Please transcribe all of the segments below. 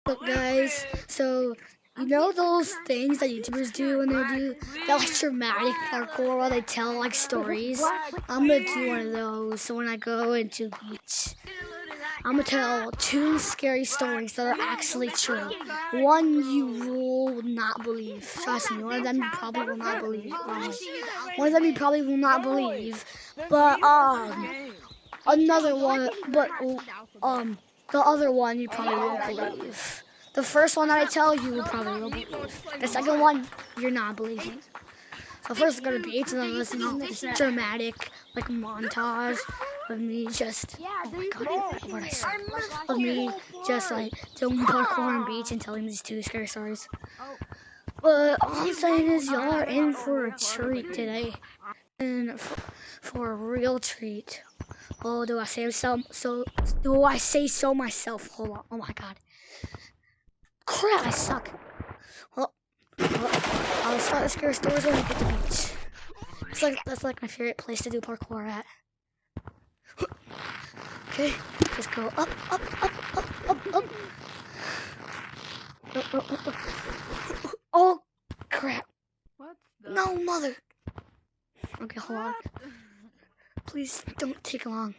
Look, guys, so you know those things that YouTubers do when they do that like dramatic parkour while they tell like stories? I'm gonna do one of those. So when I go into the beach, I'm gonna tell two scary stories that are actually true. One you will not believe. Trust me, one of them you probably will not believe. One of them you probably will not believe. But another one, but the other one you probably won't believe. The first one that I tell you probably will believe. The second one, you're not believing. So first it's gonna be and then listen to this dramatic like montage of me just oh my god, what I said. Of me just like doing parkour on beach and telling these two scary stories. But all I'm saying is y'all are in for a treat today. And for a real treat. Oh, do I say so? Do I say so myself? Hold on. Oh my god. Crap, I suck. Well, I'll start the scary stories when we get to the beach. That's like my favorite place to do parkour at. Okay, just go up. Oh, crap. No, mother. Okay, hold on. Please don't take long.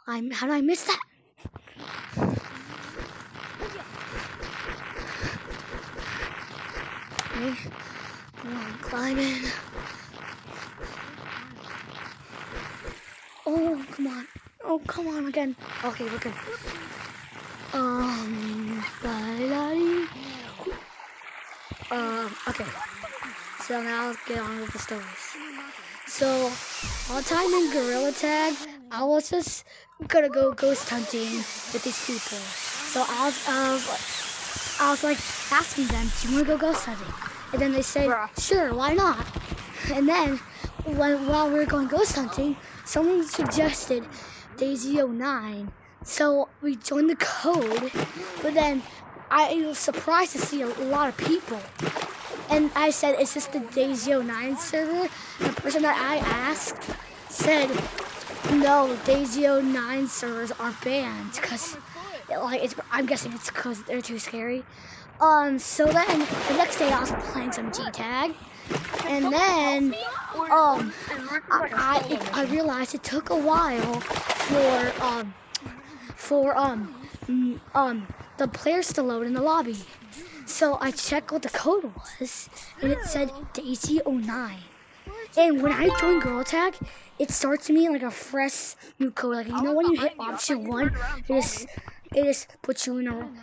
How did I miss that? Okay, I'm climbing. Oh, come on. Oh, come on again. Okay, we're good. Okay. So now let's get on with the stories. So, all the time in Gorilla Tag, I was just gonna go ghost hunting with these people. So I was like asking them, do you wanna go ghost hunting? And then they said, sure, why not? And then, while we were going ghost hunting, someone suggested Daisy09. So we joined the code, but then I was surprised to see a lot of people. And I said, is this the Daisy09 server? And the person that I asked said, no, Daisy09 servers are banned because, I'm guessing it's because they're too scary. So then the next day I was playing some G-Tag, and then I realized it took a while for the players to load in the lobby. So I checked what the code was, and it said Daisy09. And when I join Girl Tag, it starts me like a fresh new code. Like, you know when you hit option 1, it just puts you in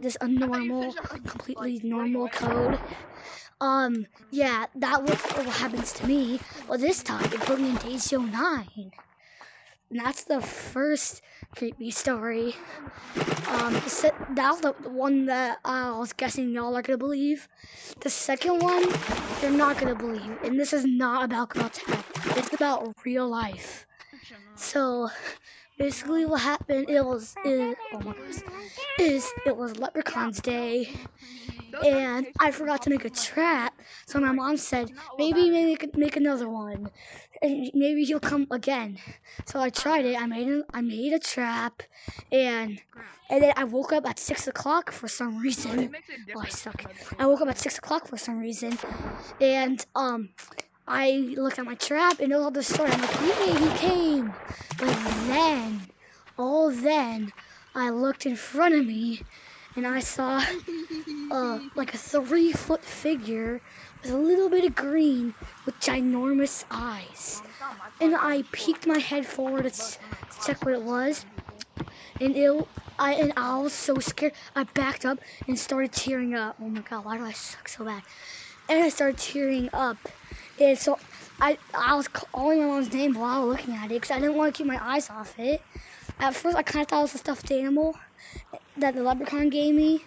this normal, completely normal code. Yeah, that was what happens to me. Well, this time it put me in Daisy09. And that's the first creepy story. That was the one that I was guessing y'all are gonna believe. The second one, you're not gonna believe. And this is not about Girl Tag. It's about real life. So, basically what happened, it was Leprechaun's Day. And I forgot to make a trap, so my mom said, maybe make another one, and maybe he'll come again. So I tried it. I made a trap, and then I woke up at 6 o'clock for some reason. Oh, I suck. I woke up at 6 o'clock for some reason, and I looked at my trap, and it was all the story. I'm like, yay, he came. But then, I looked in front of me, and I saw like a 3-foot figure with a little bit of green with ginormous eyes. And I peeked my head forward to check what it was. And I was so scared. I backed up and started tearing up. Oh my god, why do I suck so bad? And I started tearing up. And so I was calling my mom's name while looking at it because I didn't want to keep my eyes off it. At first, I kind of thought it was a stuffed animal that the leprechaun gave me.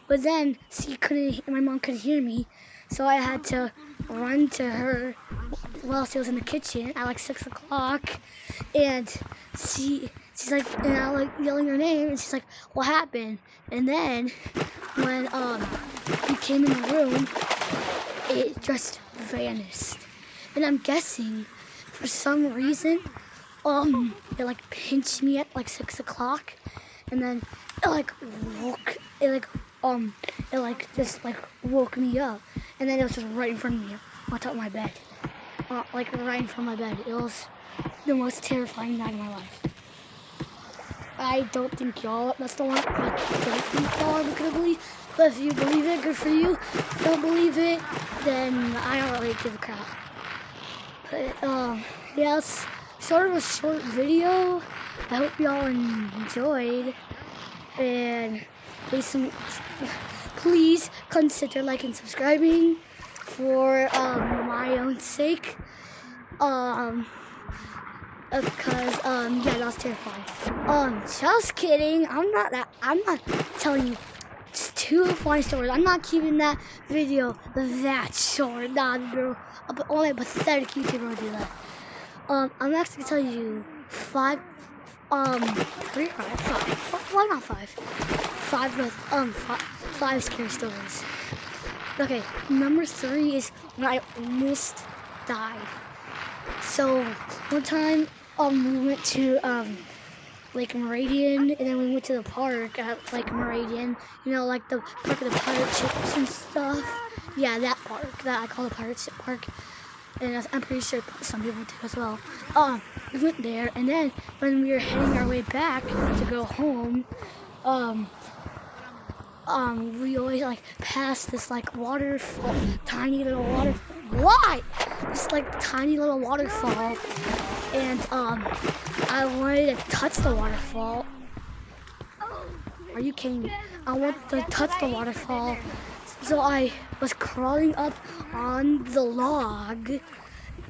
But then, my mom couldn't hear me, so I had to run to her while she was in the kitchen at like 6 o'clock, and she's like, and I like yelling her name, and she's like, what happened? And then, when we came in the room, it just vanished. And I'm guessing, for some reason, it like pinched me at like 6 o'clock, and then it like woke, it like just like woke me up, and then it was just right in front of me, on top of my bed, like right in front of my bed. It was the most terrifying night of my life. I don't think y'all, that's the one, I don't think y'all are gonna believe, but if you believe it, good for you. If you don't believe it, then I don't really give a crap. But, yeah, it's sort of a short video. I hope y'all enjoyed, and please consider liking and subscribing for, my own sake. Because, yeah, that was terrifying. Just kidding. I'm not telling you two funny stories. I'm not keeping that video that short. Nah, bro. Only a pathetic YouTuber would do that. I'm actually gonna tell you five, why not five? Five scary stories. Okay, number 3 is when I almost died. So, one time, we went to, Lake Meridian, and then we went to the park at Lake Meridian, you know, like the park of the pirate ships and stuff. Yeah, that park, that I call the pirate ship park, and I'm pretty sure some people do as well. We went there, and then when we were heading our way back to go home, we always like pass this like waterfall, tiny little waterfall. Why? This like tiny little waterfall, and I wanted to touch the waterfall. Are you kidding me? I wanted to touch the waterfall, so I was crawling up on the log,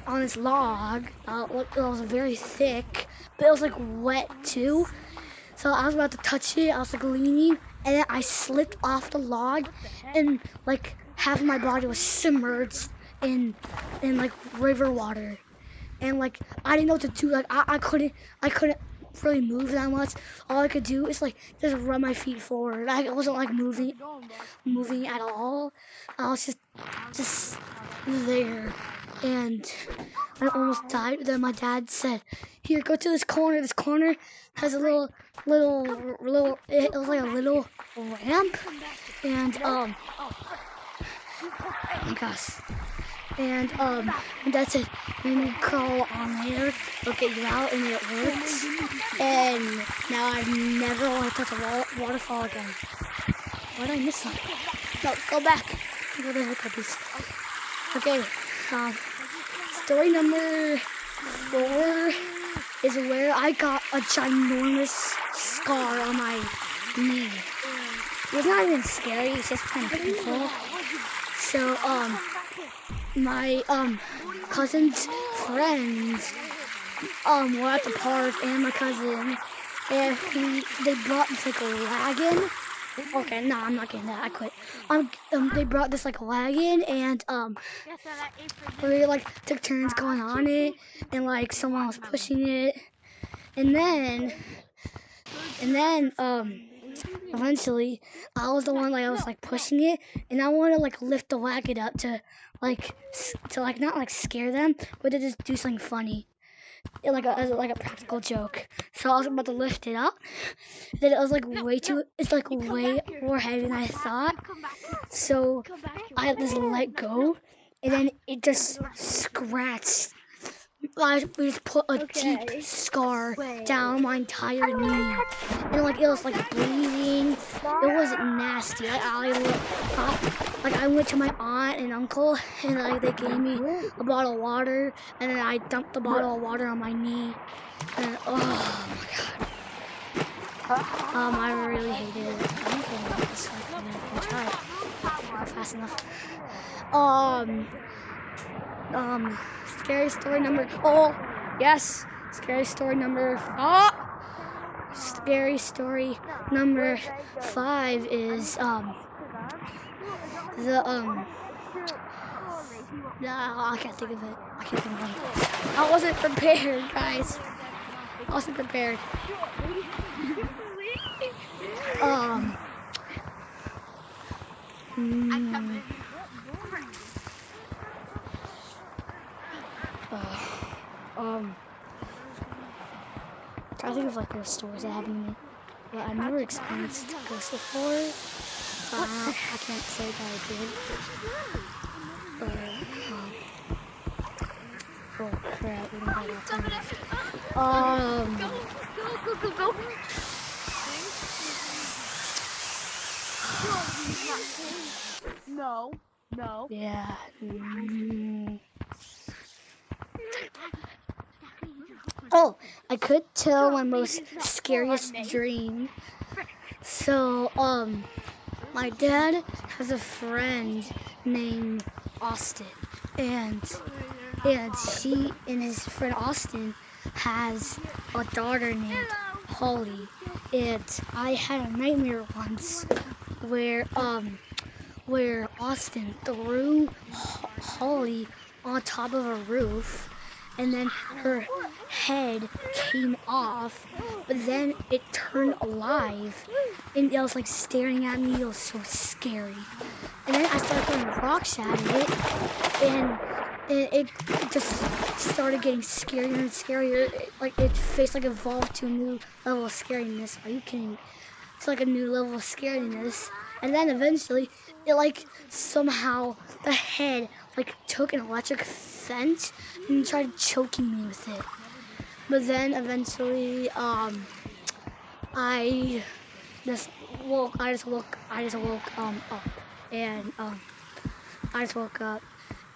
on this log. It was very thick, but it was like wet too. So I was about to touch it. I was like leaning, and then I slipped off the log, and like half of my body was submerged in like river water, and like I didn't know what to do. Like I couldn't really move that much. All I could do is like just run my feet forward. I wasn't like moving at all. I was just there, and I almost died. Then my dad said, "Here, go to this corner. This corner has a little. It was like a little ramp, and oh my gosh." And that's it. When you crawl on there, it'll get you out, and it works. And now I never want to touch a waterfall again. Why did I miss something? No, go back. Go to look at this. Okay. Story number 4 is where I got a ginormous scar on my knee. It's not even scary. It's just kind of painful. So my cousin's friends were at the park, and my cousin, and they brought this like a wagon. Okay, no, I'm not getting that. I quit. They brought this like wagon, and we like took turns going on it, and like someone was pushing it, and then eventually I was the one I was like pushing it, and I want to like lift the wagon up to not like scare them, but to just do something funny, like a practical joke. So I was about to lift it up, then it was like it's like way more heavy than I thought. So I had to let go, and then it just scratched. We just put a deep scar down my entire knee, and like it was like bleeding. It was nasty. I went to my aunt and uncle, and like they gave me a bottle of water, and then I dumped the bottle of water on my knee, and oh my god, I really hated it. I don't think this I'm gonna try it. Not fast enough. Scary story number. Scary story number 5 is I can't think of it. I wasn't prepared, guys. I wasn't prepared. I think of like those stories that happened to me. but I never experienced ghosts before. I can't say that I did. But, oh crap, we don't have enough time. Go. No. Yeah. Oh, I could tell my most scariest dream. So, my dad has a friend named Austin, and his friend Austin has a daughter named Holly. And I had a nightmare once where Austin threw Holly on top of a roof, and then her head came off, but then it turned alive, and it was like staring at me. It was so scary. And then I started throwing rocks at it, and it just started getting scarier and scarier. Its face evolved to a new level of scariness. Are you kidding me? It's like a new level of scariness. And then eventually, it somehow the head took an electric fence and tried choking me with it. But then eventually, I just woke up,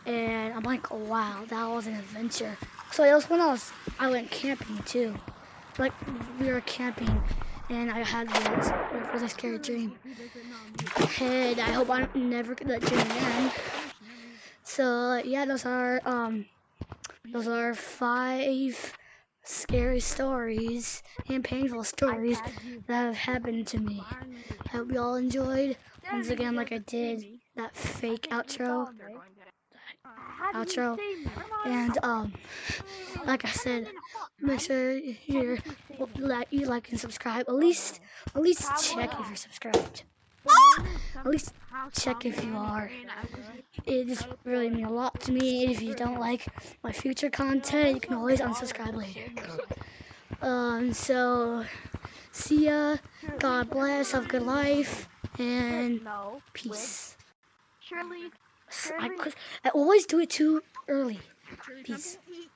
and I'm like, oh, wow, that was an adventure. So it was when I went camping too. We were camping, and I had this really scary dream. And I hope I never get that dream again. So yeah, those are 5 scary stories and painful stories that have happened to me. I hope you all enjoyed. Once again, like I did that fake outro. And like I said, make sure you like and subscribe. At least check if you're subscribed. At least check if you are. It just really means a lot to me. If you don't like my future content, you can always unsubscribe later. So see ya. God bless. Have a good life and peace. I always do it too early. Peace.